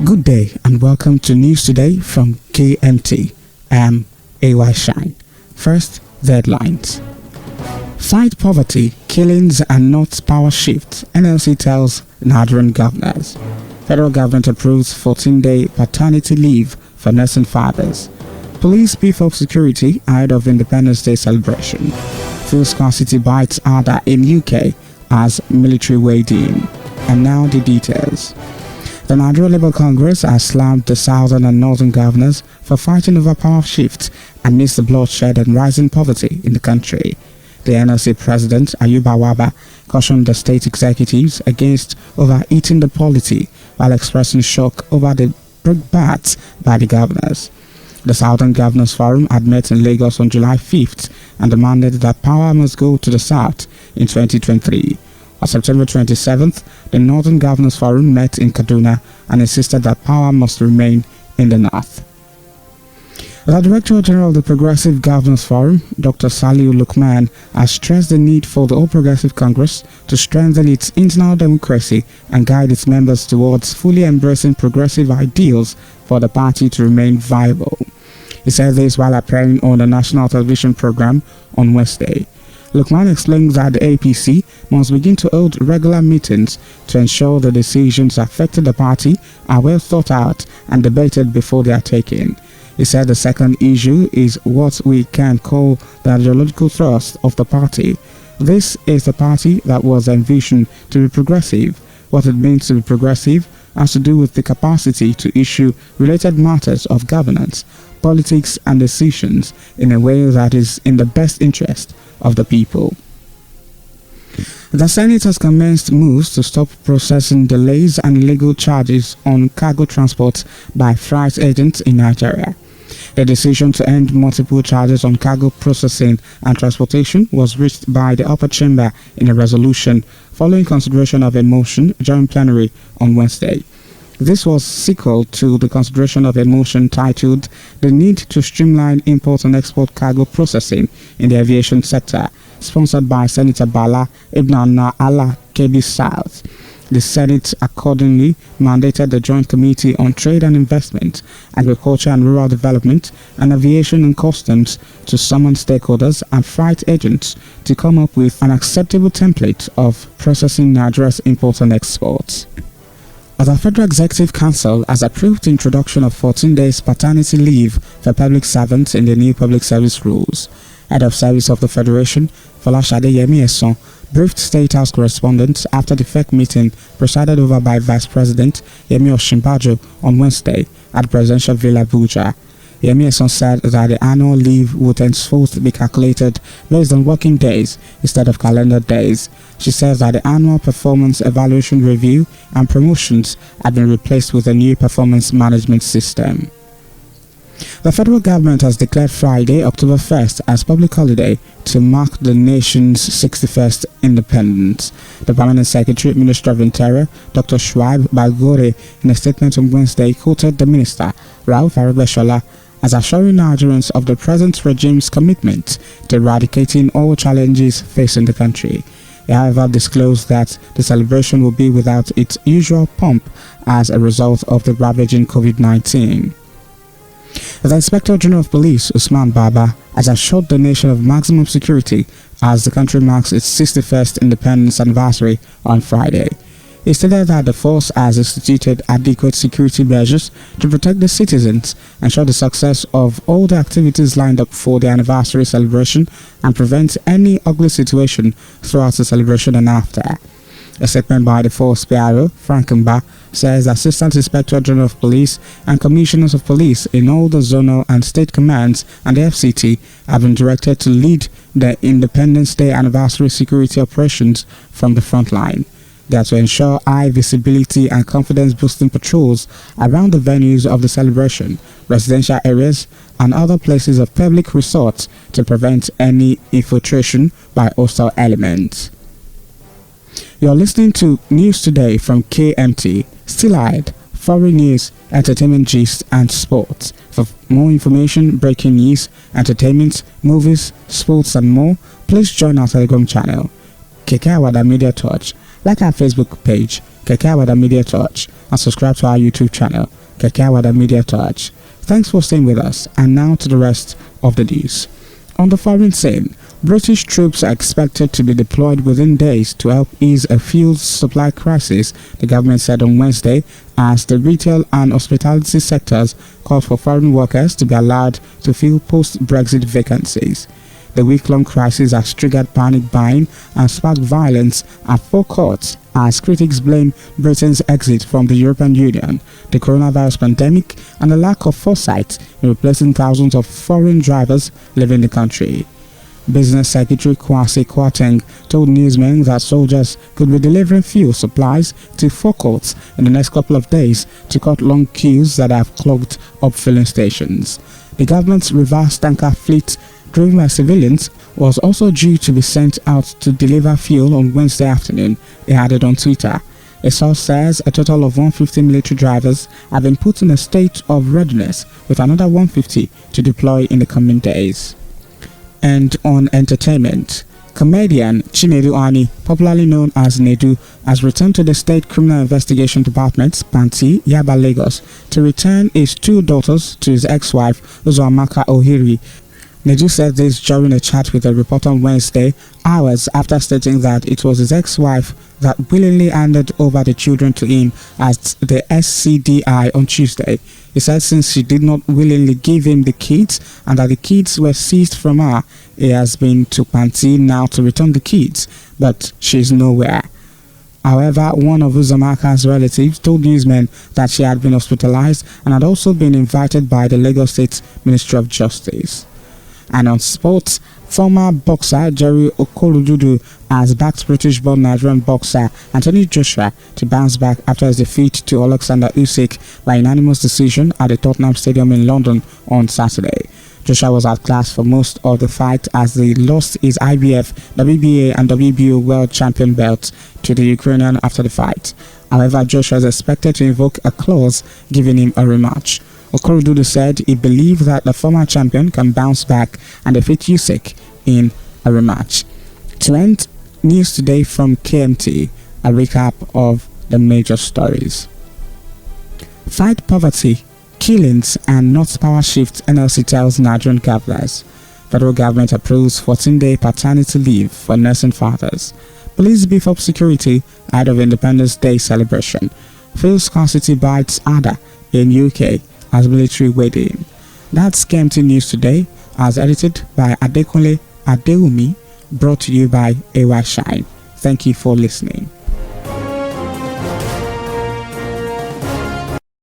Good day and welcome to News Today from KMT. I'm AY Shine. First, the headlines. Fight poverty, killings and not power shift, NLC tells Nigerian governors. Federal government approves 14-day paternity leave for nursing fathers. Police beef up security ahead of Independence Day celebration. Fuel scarcity bites harder in UK as military weighed in. And now the details. The Nigeria Labour Congress has slammed the southern and northern governors for fighting over power shift amidst the bloodshed and rising poverty in the country. The NLC president, Ayuba Waba, cautioned the state executives against overeating the polity while expressing shock over the brickbats by the governors. The Southern Governors Forum had met in Lagos on July 5th and demanded that power must go to the south in 2023. On September 27th, the Northern Governors Forum met in Kaduna and insisted that power must remain in the north. The Director General of the Progressive Governors Forum, Dr. Saliu Lukman, has stressed the need for the All Progressive Congress to strengthen its internal democracy and guide its members towards fully embracing progressive ideals for the party to remain viable. He said this while appearing on the national television program on Wednesday. Lukman explained that the APC must begin to hold regular meetings to ensure the decisions affecting the party are well thought out and debated before they are taken. He said the second issue is what we can call the ideological thrust of the party. This is the party that was envisioned to be progressive. What it means to be progressive has to do with the capacity to issue related matters of governance, politics and decisions in a way that is in the best interest of the people. The Senate has commenced moves to stop processing delays and illegal charges on cargo transport by freight agents in Nigeria. The decision to end multiple charges on cargo processing and transportation was reached by the upper chamber in a resolution following consideration of a motion during plenary on Wednesday. This was sequel to the consideration of a motion titled "The Need to Streamline Import and Export Cargo Processing in the Aviation Sector," sponsored by Senator Bala Ibn Allah Kebbi South. The Senate accordingly mandated the Joint Committee on Trade and Investment, Agriculture and Rural Development, and Aviation and Customs to summon stakeholders and freight agents to come up with an acceptable template of processing Nigeria's imports and exports. The Federal Executive Council has approved the introduction of 14 days paternity leave for public servants in the new public service rules. Head of Service of the Federation, Folashade Yemi Eson, briefed State House correspondents after the FEC meeting presided over by Vice President Yemi Osinbajo on Wednesday at Presidential Villa Abuja. Yemi Eson said that the annual leave would henceforth be calculated based on working days instead of calendar days. She says that the annual performance evaluation review and promotions have been replaced with a new performance management system. The federal government has declared Friday, October 1st as public holiday to mark the nation's 61st independence. The Permanent Secretary, Minister of Interior, Dr. Shuaib Bagore, in a statement on Wednesday, quoted the minister, Rauf Aregbesola, as assuring Nigerians of the present regime's commitment to eradicating all challenges facing the country. He, however, disclosed that the celebration will be without its usual pomp as a result of the ravaging COVID-19. The Inspector General of Police, Usman Baba, has assured the nation of maximum security as the country marks its 61st independence anniversary on Friday. He stated that the force has instituted adequate security measures to protect the citizens, ensure the success of all the activities lined up for the anniversary celebration, and prevent any ugly situation throughout the celebration and after. A statement by the force PRO, Frank Mba, says the Assistant Inspector General of Police and Commissioners of Police in all the zonal and state commands and the FCT have been directed to lead the Independence Day anniversary security operations from the front line. They are to ensure high visibility and confidence-boosting patrols around the venues of the celebration, residential areas, and other places of public resort to prevent any infiltration by hostile elements. You're listening to News Today from KMT. Still ahead, foreign news, entertainment gist, and sports. For more information, breaking news, entertainment, movies, sports, and more, please join our Telegram channel, Keke Awada Media Touch. Like our Facebook page, Keke Awada Media Touch, and subscribe to our YouTube channel, Keke Awada Media Touch. Thanks for staying with us, and now to the rest of the news. On the foreign scene, British troops are expected to be deployed within days to help ease a fuel supply crisis, the government said on Wednesday, as the retail and hospitality sectors called for foreign workers to be allowed to fill post-Brexit vacancies. The week-long crisis has triggered panic buying and sparked violence at forecourts as critics blame Britain's exit from the European Union, the coronavirus pandemic, and the lack of foresight in replacing thousands of foreign drivers leaving the country. Business Secretary Kwasi Kwarteng told newsmen that soldiers could be delivering fuel supplies to forecourts in the next couple of days to cut long queues that have clogged up filling stations. The government's reverse tanker fleet, driven by civilians, was also due to be sent out to deliver fuel on Wednesday afternoon, he added on Twitter. A source says a total of 150 military drivers have been put in a state of readiness, with another 150 to deploy in the coming days. And on entertainment, comedian Chinedu Ani, popularly known as Nedu, has returned to the State Criminal Investigation Department, Panti, Yaba, Lagos, to return his 2 daughters to his ex-wife, Uzoamaka Ohiri. Nedu said this during a chat with a reporter on Wednesday, hours after stating that it was his ex-wife that willingly handed over the children to him at the SCDI on Tuesday. He said since she did not willingly give him the kids and that the kids were seized from her, he has been to Panti now to return the kids, but she is nowhere. However, one of Uzoamaka's relatives told newsmen that she had been hospitalized and had also been invited by the Lagos State Ministry of Justice. And on sports, former boxer Jerry Okorodudu has backed British-born Nigerian boxer Anthony Joshua to bounce back after his defeat to Alexander Usyk by unanimous decision at the Tottenham Stadium in London on Saturday. Joshua was outclassed for most of the fight as he lost his IBF, WBA and WBO world champion belts to the Ukrainian after the fight. However, Joshua is expected to invoke a clause giving him a rematch. Okorodudu said he believed that the former champion can bounce back and defeat Usyk in a rematch. To end news today from KMT, a recap of the major stories. Fight poverty, killings and not power shift, NLC tells Nigerian governors. Federal government approves 14-day paternity leave for nursing fathers. Police beef up security ahead of Independence Day celebration. Fuel scarcity bites Ada in UK as military wedding. That's KMT News Today, as edited by Adekunle Adewumi, brought to you by AY Shine. Thank you for listening.